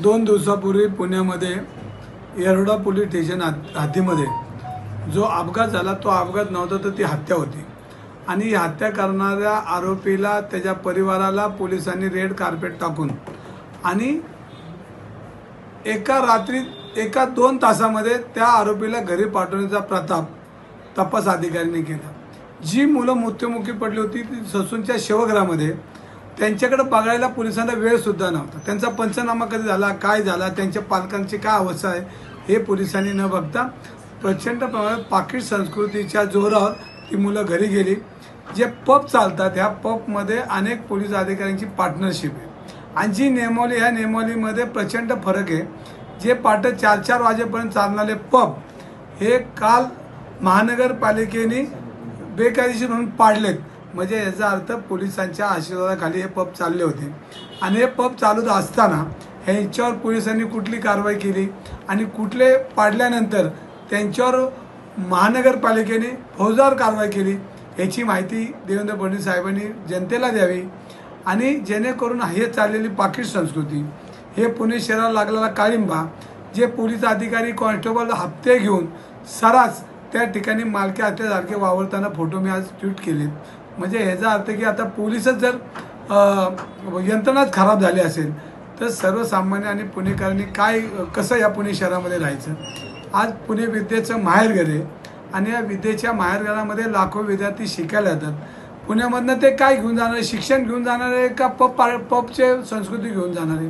2 दिवसापूर्वी पुण्यामध्ये Yerwada police station हद्दीमध्ये जो अपघात झाला तो अपघात नव्हता तर ती हत्या होती आणि ही हत्या करणाऱ्या आरोपीला त्याच्या परिवाराला पोलिसांनी रेड कार्पेट टाकून आणि एका रात्रीत 1-2 तासामध्ये त्या आरोपीला घरी पाठवण्याचा प्रताप तपास अधिकाऱ्यांनी केला। जी मुलं मृत्युमुखी पडली होती ती ससूनच्या शिवगृहामध्ये त्यांच्याकडे बघायला पोलिसांना वेळ सुद्धा नव्हता। त्यांचा पंचनामा कधी झाला, काय झाला, त्यांच्या पालकांची काय अवस्था आहे हे पोलिसांनी न बघता प्रचंड प्रमाणात पाकिट संस्कृतीच्या जोरावर ती मुलं घरी गेली। जे पब चालतात ह्या पबमध्ये अनेक पोलीस अधिकाऱ्यांची पार्टनरशिप आहे आणि जी नियमावली ह्या नियमावलीमध्ये प्रचंड फरक आहे। जे पहाटे 4-4 वाजेपर्यंत चालणारे पब हे काल महानगरपालिकेने बेकायदेशीर म्हणून पाडलेत। म्हणजे याचा अर्थ पोलिसांच्या आशीर्वादाखाली हे पब चालले होते आणि हे पब चालू असताना ह्यांच्यावर पोलिसांनी कुठली कारवाई केली आणि कुठले पाडल्यानंतर त्यांच्यावर महानगरपालिकेने फौजदार कारवाई केली याची माहिती देवेंद्र फडणवीस साहेबांनी जनतेला द्यावी आणि जेणेकरून हे चाललेली पाकिट संस्कृती हे पुणे शहराला लागलेला काळिंबा जे पोलीस अधिकारी कॉन्स्टेबल हप्ते घेऊन सरास त्या ठिकाणी मालकी असल्यासारखे वावरताना फोटो मी आज ट्विट केले। म्हणजे ह्याचा अर्थ की आता पोलीसच जर यंत्रणाच खराब झाली असेल तर सर्वसामान्य आणि पुणेकरांनी काय कसं या पुणे शहरामध्ये राहायचं। आज पुणे विद्येचं माहेरघर आहे आणि या विद्येच्या माहेरघरामध्ये लाखो विद्यार्थी शिकायला येतात। पुण्यामधनं ते काय घेऊन जाणार, शिक्षण घेऊन जाणार आहे का पबचे संस्कृती घेऊन जाणार आहे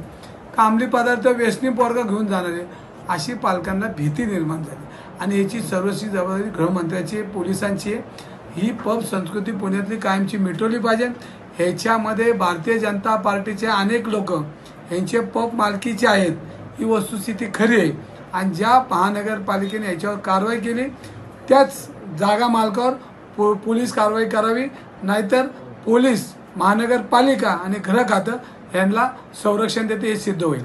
का अंमली पदार्थ व्यसनी पोरगा घेऊन जाणार आहे, अशी पालकांना भीती निर्माण झाली आणि याची सर्वस्वी जबाबदारी गृहमंत्र्याची पोलिसांची आहे। ही पब संस्कृती पुण्यातली कायमची मिटवली पाहिजे। ह्याच्यामध्ये भारतीय जनता पार्टीचे अनेक लोक यांचे पब मालकीचे आहेत ही वस्तुस्थिती खरी आहे आणि ज्या महानगरपालिकेने याच्यावर कारवाई केली त्याच जागा मालकावर पोलीस कारवाई करावी, नाहीतर पोलीस महानगरपालिका आणि गृह खातं यांना संरक्षण देते हे सिद्ध होईल।